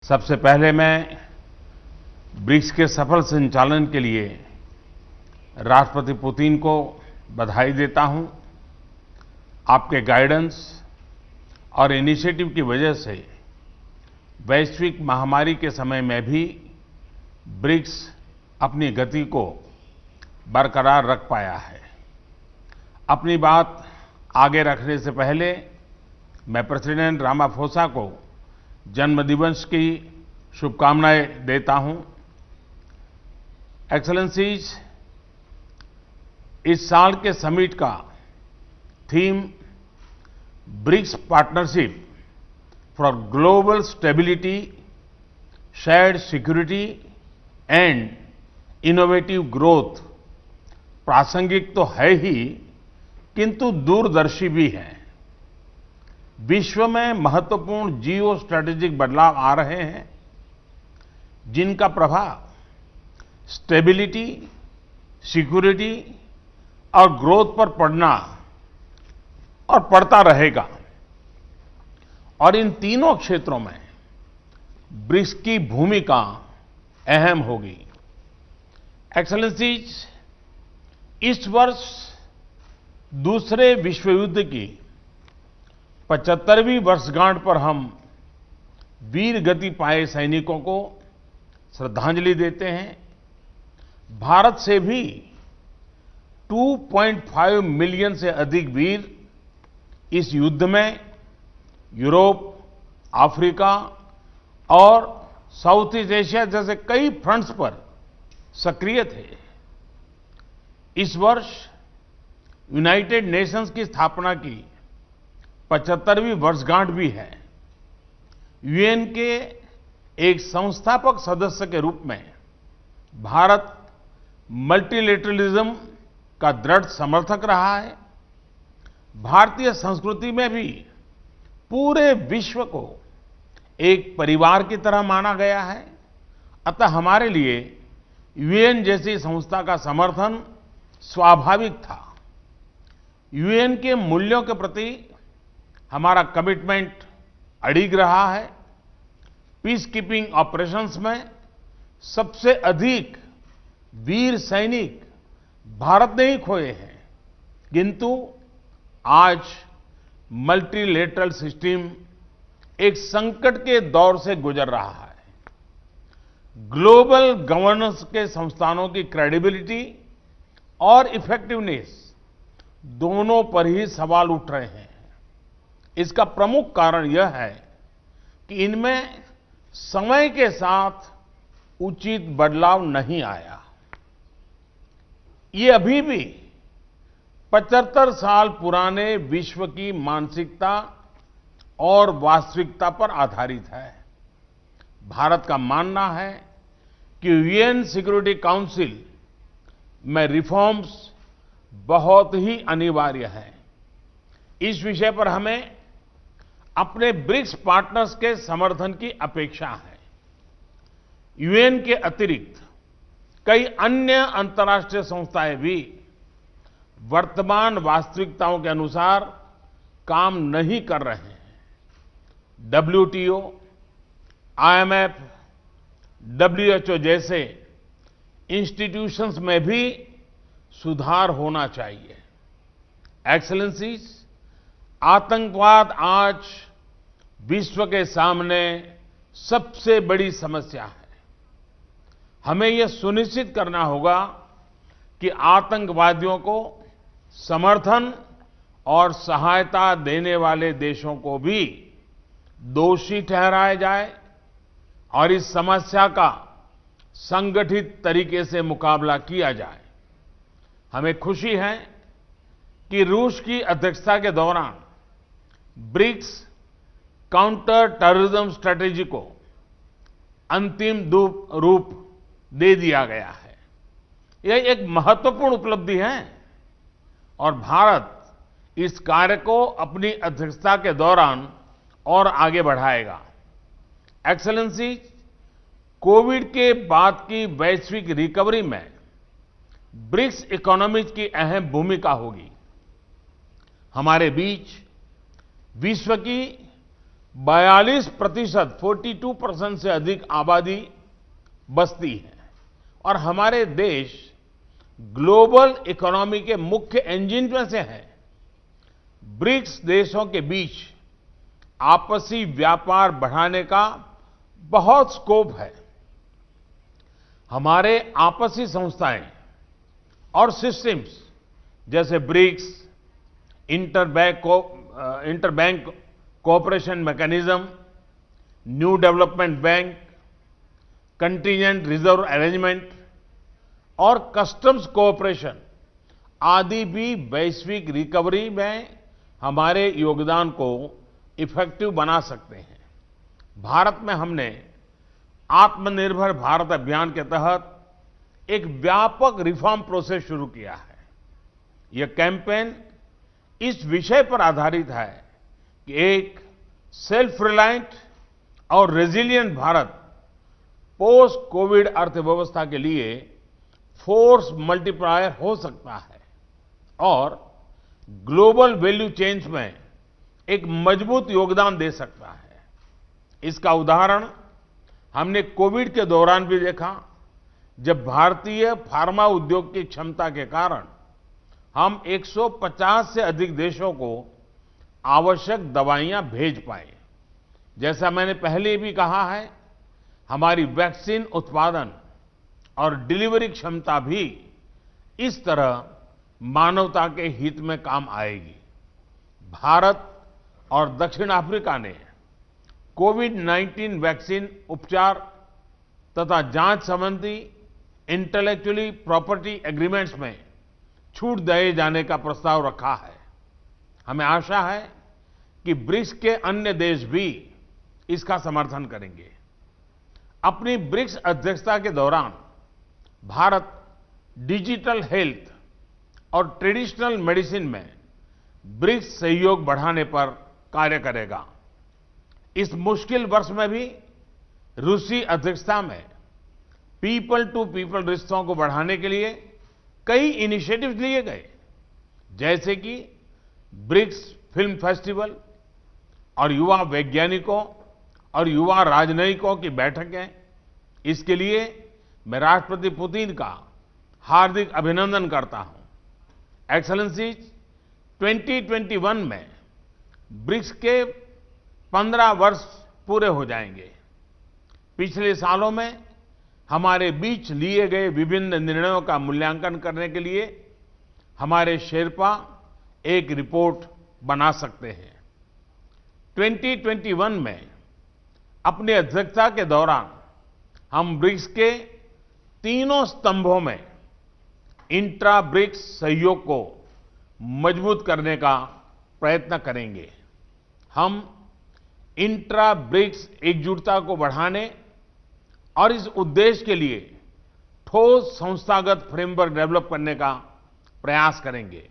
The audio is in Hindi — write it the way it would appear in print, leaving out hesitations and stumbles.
सबसे पहले मैं ब्रिक्स के सफल संचालन के लिए राष्ट्रपति पुतिन को बधाई देता हूं। आपके गाइडेंस और इनिशिएटिव की वजह से वैश्विक महामारी के समय में भी ब्रिक्स अपनी गति को बरकरार रख पाया है। अपनी बात आगे रखने से पहले मैं प्रेसिडेंट रामाफोसा को जन्मदिवस की शुभकामनाएं देता हूं। एक्सेलेंसीज, इस साल के समिट का theme BRICS partnership for global stability, shared security and innovative growth प्रासंगिक तो है ही, किंतु दूरदर्शी भी है। विश्व में महत्वपूर्ण जियो स्ट्रैटेजिक बदलाव आ रहे हैं, जिनका प्रभाव स्टेबिलिटी, सिक्योरिटी और ग्रोथ पर पड़ना और पड़ता रहेगा। और इन तीनों क्षेत्रों में ब्रिक्स की भूमिका अहम होगी। एक्सेलेंसीज, इस वर्ष दूसरे विश्व युद्ध की 75वीं वर्षगांठ पर हम वीर गति पाए सैनिकों को श्रद्धांजलि देते हैं। भारत से भी 2.5 मिलियन से अधिक वीर इस युद्ध में यूरोप, अफ्रीका और साउथ ईस्ट एशिया जैसे कई फ्रंट्स पर सक्रिय थे। इस वर्ष यूनाइटेड नेशंस की स्थापना की 75वीं वर्षगांठ भी है। यूएन के एक संस्थापक सदस्य के रूप में भारत मल्टीलेटरलिज्म का दृढ़ समर्थक रहा है। भारतीय संस्कृति में भी पूरे विश्व को एक परिवार की तरह माना गया है। अतः हमारे लिए यूएन जैसी संस्था का समर्थन स्वाभाविक था। यूएन के मूल्यों के प्रति हमारा कमिटमेंट अडिग रहा है। पीस कीपिंग ऑपरेशंस में सबसे अधिक वीर सैनिक भारत ने ही खोए हैं, किंतु आज मल्टीलेटरल सिस्टम एक संकट के दौर से गुजर रहा है। ग्लोबल गवर्नेंस के संस्थानों की क्रेडिबिलिटी और इफेक्टिवनेस दोनों पर ही सवाल उठ रहे हैं। इसका प्रमुख कारण यह है कि इनमें समय के साथ उचित बदलाव नहीं आया। ये अभी भी 75 साल पुराने विश्व की मानसिकता और वास्तविकता पर आधारित है। भारत का मानना है कि यूएन सिक्योरिटी काउंसिल में रिफॉर्म्स बहुत ही अनिवार्य है। इस विषय पर हमें अपने ब्रिक्स पार्टनर्स के समर्थन की अपेक्षा है। यूएन के अतिरिक्त कई अन्य अंतर्राष्ट्रीय संस्थाएं भी वर्तमान वास्तविकताओं के अनुसार काम नहीं कर रहे हैं। डब्ल्यूटीओ, आईएमएफ, डब्ल्यूएचओ जैसे इंस्टीट्यूशंस में भी सुधार होना चाहिए। एक्सेलेंसीज, आतंकवाद आज विश्व के सामने सबसे बड़ी समस्या है। हमें यह सुनिश्चित करना होगा कि आतंकवादियों को समर्थन और सहायता देने वाले देशों को भी दोषी ठहराया जाए और इस समस्या का संगठित तरीके से मुकाबला किया जाए। हमें खुशी है कि रूस की अध्यक्षता के दौरान ब्रिक्स काउंटर टेररिज्म स्ट्रैटेजी को अंतिम रूप दे दिया गया है। यह एक महत्वपूर्ण उपलब्धि है और भारत इस कार्य को अपनी अध्यक्षता के दौरान और आगे बढ़ाएगा। एक्सेलेंसी, कोविड के बाद की वैश्विक रिकवरी में ब्रिक्स इकोनॉमीज की अहम भूमिका होगी। हमारे बीच विश्व की 42%, 42% से अधिक आबादी बसती है और हमारे देश ग्लोबल इकोनॉमी के मुख्य इंजन में से है। ब्रिक्स देशों के बीच आपसी व्यापार बढ़ाने का बहुत स्कोप है। हमारे आपसी संस्थाएं और सिस्टम्स जैसे BRICS, interbank cooperation mechanism, new development bank, contingent reserve arrangement और कस्टम्स कोऑपरेशन आदि भी वैश्विक रिकवरी में हमारे योगदान को इफेक्टिव बना सकते हैं। भारत में हमने आत्मनिर्भर भारत अभियान के तहत एक व्यापक रिफॉर्म प्रोसेस शुरू किया है। यह कैंपेन इस विषय पर आधारित है कि एक सेल्फ रिलायंट और रेजिलिएंट भारत पोस्ट कोविड अर्थव्यवस्था के लिए फोर्स मल्टीप्लायर हो सकता है और ग्लोबल वैल्यू चेन्स में एक मजबूत योगदान दे सकता है। इसका उदाहरण हमने कोविड के दौरान भी देखा, जब भारतीय फार्मा उद्योग की क्षमता के कारण हम 150 से अधिक देशों को आवश्यक दवाइयां भेज पाए। जैसा मैंने पहले भी कहा है, हमारी वैक्सीन उत्पादन और डिलीवरी क्षमता भी इस तरह मानवता के हित में काम आएगी। भारत और दक्षिण अफ्रीका ने कोविड-19 वैक्सीन उपचार तथा जांच संबंधी इंटेलेक्चुअली प्रॉपर्टी एग्रीमेंट्स में छूट दिए जाने का प्रस्ताव रखा है। हमें आशा है कि ब्रिक्स के अन्य देश भी इसका समर्थन करेंगे। अपनी ब्रिक्स अध्यक्षता के दौरान भारत डिजिटल हेल्थ और ट्रेडिशनल मेडिसिन में ब्रिक्स सहयोग बढ़ाने पर कार्य करेगा। इस मुश्किल वर्ष में भी रूसी अध्यक्षता में पीपल टू पीपल रिश्तों को बढ़ाने के लिए कई इनिशिएटिव्स लिए गए, जैसे कि ब्रिक्स फिल्म फेस्टिवल और युवा वैज्ञानिकों और युवा राजनयिकों की बैठकें। इसके लिए मैं राष्ट्रपति पुतिन का हार्दिक अभिनंदन करता हूं। एक्सेलेंसीज, 2021 में ब्रिक्स के 15 वर्ष पूरे हो जाएंगे। पिछले सालों में हमारे बीच लिए गए विभिन्न निर्णयों का मूल्यांकन करने के लिए हमारे शेरपा एक रिपोर्ट बना सकते हैं। 2021 में अपनी अध्यक्षता के दौरान हम ब्रिक्स के तीनों स्तंभों में इंट्रा ब्रिक्स सहयोग को मजबूत करने का प्रयत्न करेंगे। हम इंट्रा ब्रिक्स एकजुटता को बढ़ाने और इस उद्देश्य के लिए ठोस संस्थागत फ्रेमवर्क डेवलप करने का प्रयास करेंगे।